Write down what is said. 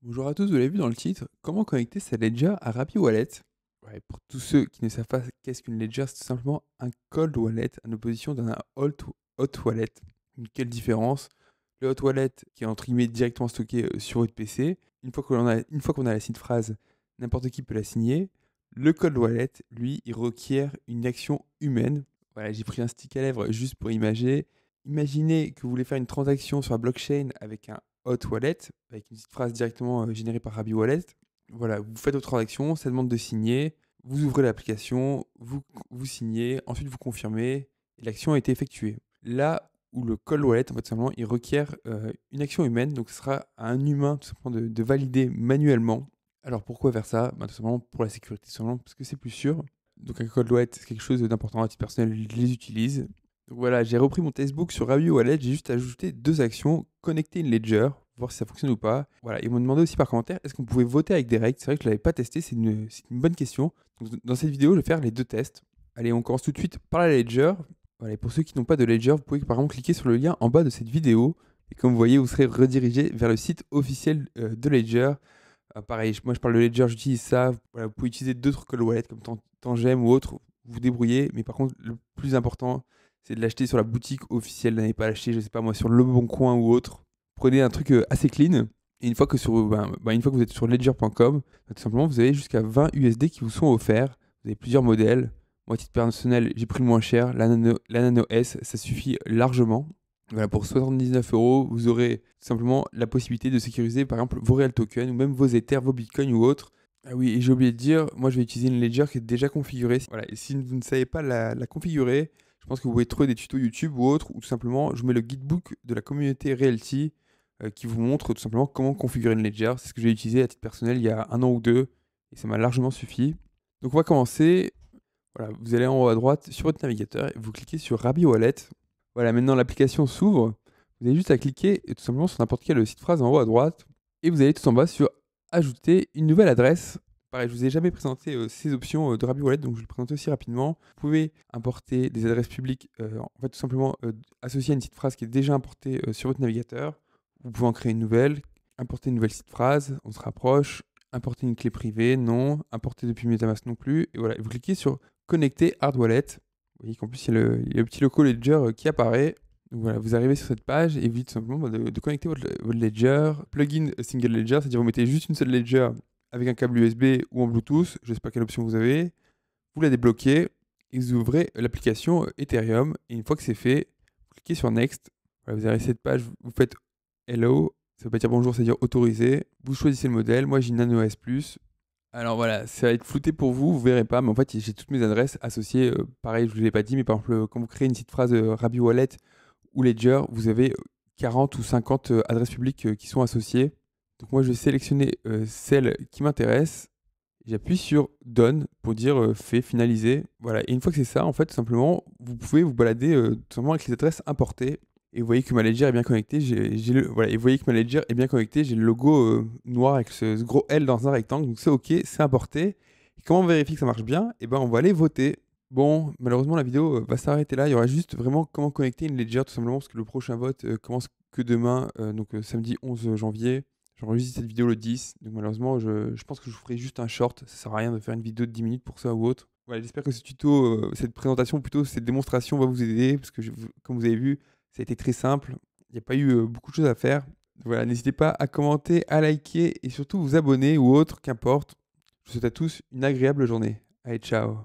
Bonjour à tous, vous l'avez vu dans le titre, comment connecter sa Ledger à Rappi Wallet? Ouais, pour tous ceux qui ne savent pas qu'est-ce qu'une Ledger, c'est tout simplement un cold wallet en opposition d'un hot wallet. Quelle différence? Le hot wallet qui est entre guillemets directement stocké sur votre PC, une fois qu'on a la signe phrase, n'importe qui peut la signer. Le cold wallet, lui, il requiert une action humaine. Voilà, j'ai pris un stick à lèvres juste pour imager. Imaginez que vous voulez faire une transaction sur la blockchain avec un hot wallet, avec une petite phrase directement générée par Rabi Wallet. Voilà, vous faites votre transaction, ça demande de signer, vous ouvrez l'application, vous signez, ensuite vous confirmez, et l'action a été effectuée. Là où le cold wallet, en fait, simplement, il requiert une action humaine, donc ce sera à un humain tout simplement de valider manuellement. Alors pourquoi faire ça? Tout simplement pour la sécurité, tout simplement parce que c'est plus sûr. Donc un cold wallet, c'est quelque chose d'important à titre personnel, je les utilise. Donc voilà, j'ai repris mon textbook sur Rabi Wallet, j'ai juste ajouté deux actions, connecter une ledger, voir si ça fonctionne ou pas. Voilà, ils m'ont demandé aussi par commentaire, est-ce qu'on pouvait voter avec des règles? C'est vrai que je ne l'avais pas testé, c'est une bonne question. Donc, dans cette vidéo, je vais faire les deux tests. Allez, on commence tout de suite par la ledger. Voilà, et pour ceux qui n'ont pas de ledger, vous pouvez par exemple cliquer sur le lien en bas de cette vidéo. Et comme vous voyez, vous serez redirigé vers le site officiel de Ledger. Pareil, moi je parle de Ledger, j'utilise ça. Voilà, vous pouvez utiliser d'autres cold wallets comme Tangem ou autre, vous vous débrouillez. Mais par contre, le plus important, c'est de l'acheter sur la boutique officielle. N'allez pas l'acheter, je sais pas moi, sur Le Bon Coin ou autre. Prenez un truc assez clean. Et une fois que vous êtes sur ledger.com, tout simplement, vous avez jusqu'à 20 USD qui vous sont offerts. Vous avez plusieurs modèles. Moi, à titre personnel, j'ai pris le moins cher, la Nano S, ça suffit largement. Voilà, pour 79 euros, vous aurez tout simplement la possibilité de sécuriser par exemple vos Real Tokens ou même vos Ethers, vos Bitcoins ou autres. Ah oui, et j'ai oublié de dire, moi je vais utiliser une Ledger qui est déjà configurée. Voilà, et si vous ne savez pas la configurer, je pense que vous pouvez trouver des tutos YouTube ou autres, ou tout simplement, je vous mets le guidebook de la communauté Realty qui vous montre tout simplement comment configurer une Ledger. C'est ce que j'ai utilisé à titre personnel il y a un an ou deux, et ça m'a largement suffi. Donc on va commencer. Voilà, vous allez en haut à droite sur votre navigateur et vous cliquez sur Rabi Wallet. Voilà, maintenant l'application s'ouvre. Vous avez juste à cliquer tout simplement sur n'importe quel site phrase en haut à droite et vous allez tout en bas sur ajouter une nouvelle adresse. Pareil, je vous ai jamais présenté ces options de Rabi Wallet, donc je vais le présenter aussi rapidement. Vous pouvez importer des adresses publiques, en fait tout simplement associer à une site phrase qui est déjà importée sur votre navigateur. Vous pouvez en créer une nouvelle, importer une nouvelle site phrase, on se rapproche, importer une clé privée, non, importer depuis MetaMask non plus, et voilà, et vous cliquez sur connecter Hard Wallet. Vous voyez qu'en plus, il y a le petit logo Ledger qui apparaît. Donc voilà, vous arrivez sur cette page et vous dites simplement de connecter votre Ledger, plugin single Ledger, c'est-à-dire vous mettez juste une seule Ledger avec un câble USB ou en Bluetooth, je ne sais pas quelle option vous avez, vous la débloquez et vous ouvrez l'application Ethereum. Et une fois que c'est fait, vous cliquez sur Next. Voilà, vous arrivez à cette page, vous faites Hello, ça veut pas dire bonjour, ça veut dire autorisé. Vous choisissez le modèle, moi j'ai une Nano S Plus. Alors voilà, ça va être flouté pour vous, vous verrez pas, mais en fait j'ai toutes mes adresses associées. Pareil, je ne vous l'ai pas dit, mais par exemple, quand vous créez une petite phrase Rabi Wallet ou Ledger, vous avez 40 ou 50 adresses publiques qui sont associées. Donc moi je vais sélectionner celle qui m'intéresse. J'appuie sur Done pour dire fait, finaliser. Voilà, et une fois que c'est ça, en fait, tout simplement, vous pouvez vous balader tout simplement avec les adresses importées. Et vous voyez que ma Ledger est bien connectée. Voilà, et vous voyez que ma Ledger est bien connectée. J'ai le logo noir avec ce gros L dans un rectangle. Donc c'est OK, c'est importé. Et comment on vérifie que ça marche bien? Eh ben, on va aller voter. Bon, malheureusement, la vidéo va s'arrêter là. Il y aura juste vraiment comment connecter une Ledger, tout simplement, parce que le prochain vote commence que demain, donc samedi 11 janvier. J'enregistre cette vidéo le 10, donc malheureusement, je pense que je vous ferai juste un short. Ça sert à rien de faire une vidéo de 10 minutes pour ça ou autre. Voilà, j'espère que ce tuto, cette présentation, plutôt cette démonstration va vous aider, parce que comme vous avez vu, ça a été très simple. Il n'y a pas eu beaucoup de choses à faire. Voilà, n'hésitez pas à commenter, à liker et surtout vous abonner ou autre, qu'importe. Je vous souhaite à tous une agréable journée. Allez, ciao.